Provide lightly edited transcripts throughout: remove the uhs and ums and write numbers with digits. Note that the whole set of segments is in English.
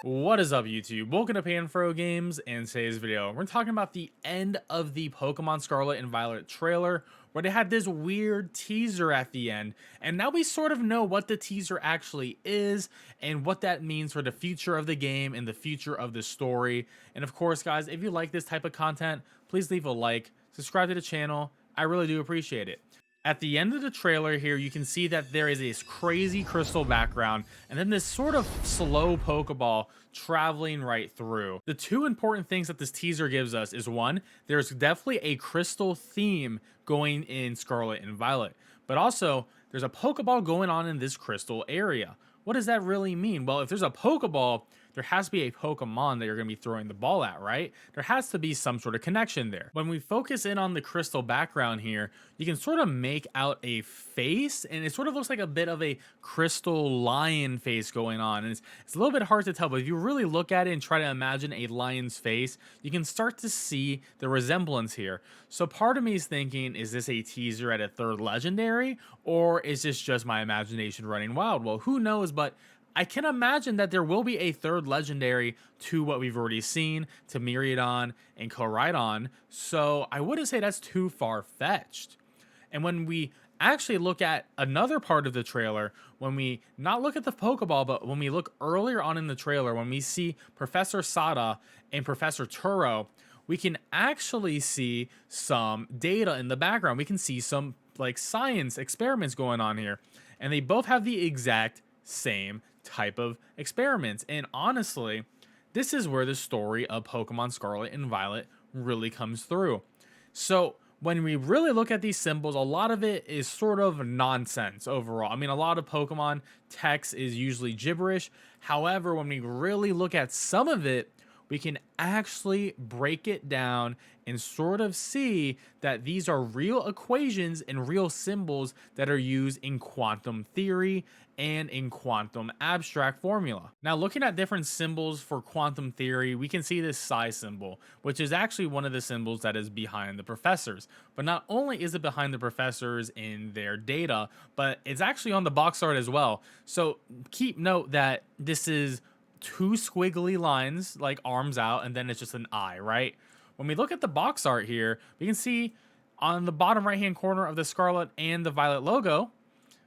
What is up, YouTube? Welcome to Panfro Games. In today's video, we're talking about the end of the Pokemon Scarlet and Violet trailer, where they had this weird teaser at the end, and now we sort of know what the teaser actually is and what that means for the future of the game and the future of the story. And of course, guys, if you like this type of content, please leave a like, subscribe to the channel. I really do appreciate it. At the end of the trailer here, you can see that there is this crazy crystal background and then this sort of slow Pokeball traveling right through. The two important things that this teaser gives us is one, there's definitely a crystal theme going in Scarlet and Violet, but also there's a Pokeball going on in this crystal area. What does that really mean? Well, if there's a Pokeball, there has to be a Pokemon that you're going to be throwing the ball at, right? There has to be some sort of connection there. When we focus in on the crystal background here, you can sort of make out a face, and it sort of looks like a bit of a crystal lion face going on. And it's a little bit hard to tell, but if you really look at it and try to imagine a lion's face, you can start to see the resemblance here. So part of me is thinking, is this a teaser at a third legendary, or is this just my imagination running wild? Well, who knows, but I can imagine that there will be a third legendary to what we've already seen, to Miraidon and Koraidon, so I wouldn't say that's too far-fetched. And when we actually look at another part of the trailer, when we not look at the Pokeball, but when we look earlier on in the trailer, when we see Professor Sada and Professor Turo, we can actually see some data in the background. We can see some like science experiments going on here, and they both have the exact same type of experiments. And honestly, this is where the story of Pokemon Scarlet and Violet really comes through. So when we really look at these symbols, a lot of it is sort of nonsense overall. I mean, a lot of Pokemon text is usually gibberish. However, when we really look at some of it, we can actually break it down and sort of see that these are real equations and real symbols that are used in quantum theory and in quantum abstract formula. Now, looking at different symbols for quantum theory, we can see this psi symbol, which is actually one of the symbols that is behind the professors. But not only is it behind the professors in their data, but it's actually on the box art as well. So keep note that this is two squiggly lines, like arms out, and then it's just an eye, right? When we look at the box art here, we can see on the bottom right hand corner of the Scarlet and the Violet logo,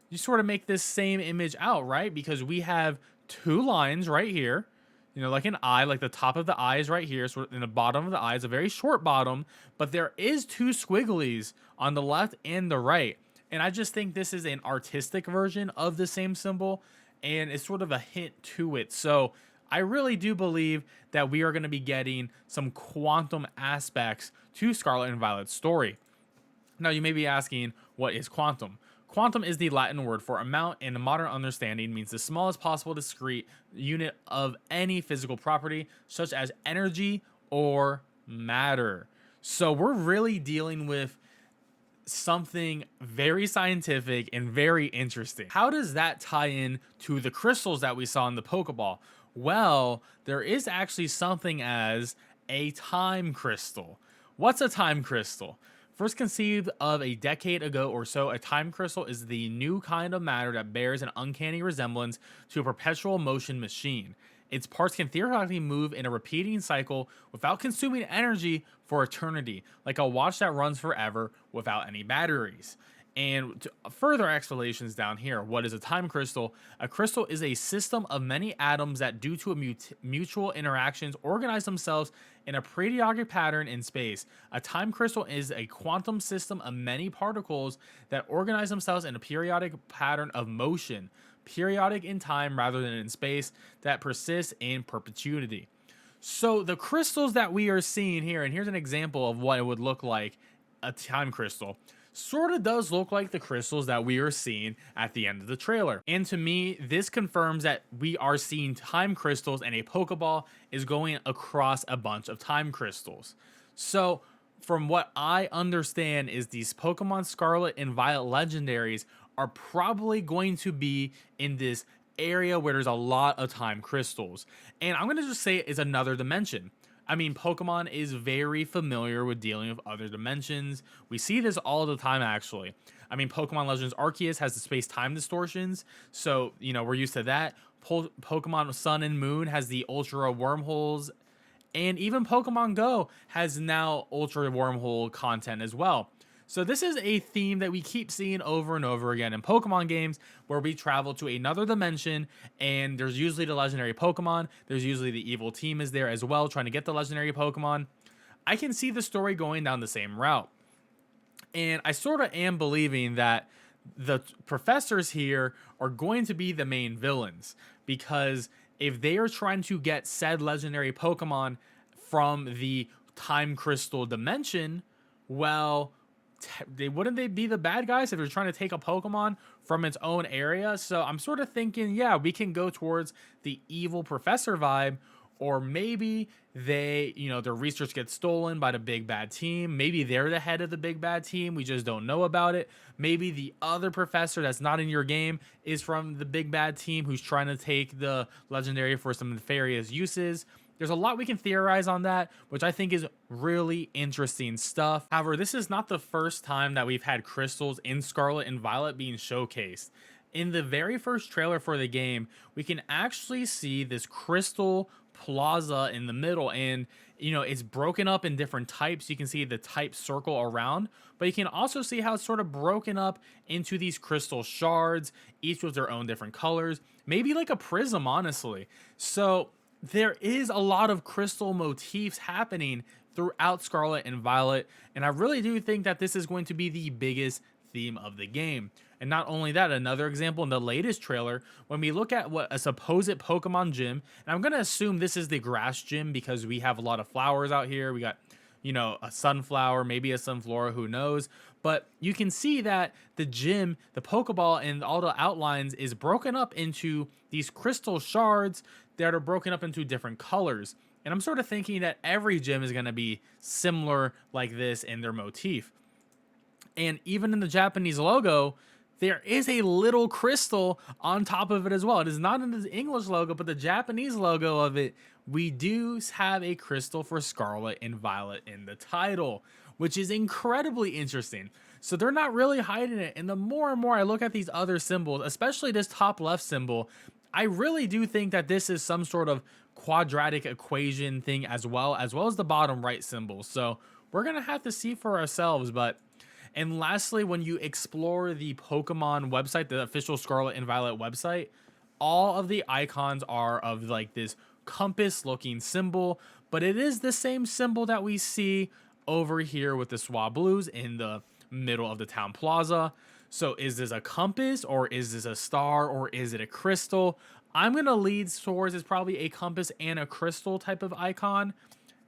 you sort of make this same image out, right? Because we have two lines right here, you know, like an eye, like the top of the eye is right here, so in the bottom of the eye is a very short bottom, but there is two squigglies on the left and the right. And I just think this is an artistic version of the same symbol, and it's sort of a hint to it. So I really do believe that we are going to be getting some quantum aspects to Scarlet and Violet's story. Now, you may be asking, what is quantum? Quantum is the Latin word for amount, and a modern understanding means the smallest possible discrete unit of any physical property, such as energy or matter. So we're really dealing with something very scientific and very interesting. How does that tie in to the crystals that we saw in the Pokeball? Well, there is actually something as a time crystal. What's a time crystal? First conceived of a decade ago or so, a time crystal is the new kind of matter that bears an uncanny resemblance to a perpetual motion machine. Its parts can theoretically move in a repeating cycle without consuming energy for eternity, like a watch that runs forever without any batteries. And further explanations down here, what is a time crystal? A crystal is a system of many atoms that, due to mutual interactions, organize themselves in a periodic pattern in space. A time crystal is a quantum system of many particles that organize themselves in a periodic pattern of motion, periodic in time rather than in space, that persists in perpetuity. So the crystals that we are seeing here, and here's an example of what it would look like, a time crystal, sort of does look like the crystals that we are seeing at the end of the trailer. And to me, this confirms that we are seeing time crystals and a Pokeball is going across a bunch of time crystals. So from what I understand is these Pokemon Scarlet and Violet legendaries are probably going to be in this area where there's a lot of time crystals. And I'm going to just say it's another dimension. I mean, Pokemon is very familiar with dealing with other dimensions. We see this all the time, actually. I mean, Pokemon Legends Arceus has the space-time distortions, so, we're used to that. Pokemon Sun and Moon has the Ultra Wormholes, and even Pokemon Go has now Ultra Wormhole content as well. So this is a theme that we keep seeing over and over again in Pokemon games, where we travel to another dimension and there's usually the legendary Pokemon. There's usually the evil team is there as well, trying to get the legendary Pokemon. I can see the story going down the same route. And I sort of am believing that the professors here are going to be the main villains, because if they are trying to get said legendary Pokemon from the time crystal dimension, well, wouldn't they be the bad guys if they're trying to take a Pokemon from its own area? So I'm sort of thinking, yeah, we can go towards the evil professor vibe, or maybe their research gets stolen by the big bad team. Maybe they're the head of the big bad team. We just don't know about it. Maybe the other professor that's not in your game is from the big bad team who's trying to take the legendary for some nefarious uses. There's a lot we can theorize on that, which I think is really interesting stuff. However, this is not the first time that we've had crystals in Scarlet and Violet being showcased. In the very first trailer for the game, we can actually see this crystal plaza in the middle, and it's broken up in different types. You can see the type circle around, but you can also see how it's sort of broken up into these crystal shards, each with their own different colors, maybe like a prism, honestly. So there is a lot of crystal motifs happening throughout Scarlet and Violet, and I really do think that this is going to be the biggest theme of the game. And not only that, another example in the latest trailer, when we look at what a supposed Pokemon gym, and I'm going to assume this is the grass gym because we have a lot of flowers out here. We got, a sunflower, maybe a sunflora, who knows. But you can see that the gym, the Pokeball, and all the outlines is broken up into these crystal shards that are broken up into different colors. And I'm sort of thinking that every gym is going to be similar like this in their motif. And even in the Japanese logo, there is a little crystal on top of it as well. It is not in the English logo, but the Japanese logo of it, we do have a crystal for Scarlet and Violet in the title, which is incredibly interesting. So they're not really hiding it. And the more and more I look at these other symbols, especially this top left symbol, I really do think that this is some sort of quadratic equation thing as well as the bottom right symbol. So we're going to have to see for ourselves. And lastly, when you explore the Pokemon website, the official Scarlet and Violet website, all of the icons are of like this compass looking symbol, but it is the same symbol that we see over here with the Swablues in the middle of the town plaza. So is this a compass, or is this a star, or is it a crystal? I'm going to lead towards it's probably a compass and a crystal type of icon.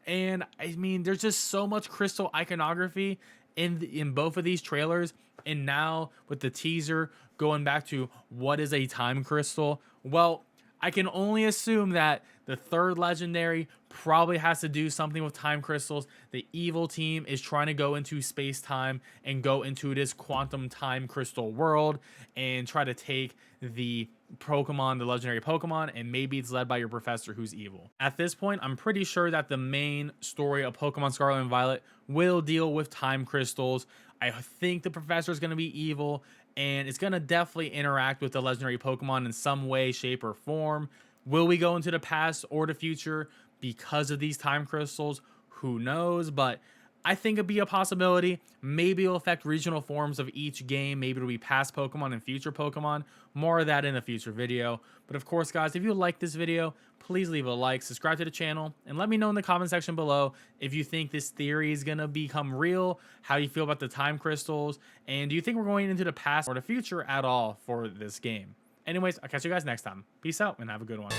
And I mean, there's just so much crystal iconography in both of these trailers, and now with the teaser going back to what is a time crystal, well, I can only assume that the third legendary probably has to do something with time crystals. The evil team is trying to go into space-time and go into this quantum time crystal world and try to take the Pokemon, the legendary Pokemon, and maybe it's led by your professor who's evil. At this point, I'm pretty sure that the main story of Pokemon Scarlet and Violet will deal with time crystals. I think the professor is going to be evil, and it's going to definitely interact with the legendary Pokemon in some way, shape, or form. Will we go into the past or the future because of these time crystals? Who knows? But I think it'd be a possibility. Maybe it'll affect regional forms of each game. Maybe it'll be past Pokemon and future Pokemon. More of that in a future video. But of course, guys, if you like this video, please leave a like, subscribe to the channel, and let me know in the comment section below if you think this theory is going to become real, how you feel about the time crystals, and do you think we're going into the past or the future at all for this game? Anyways, I'll catch you guys next time. Peace out and have a good one.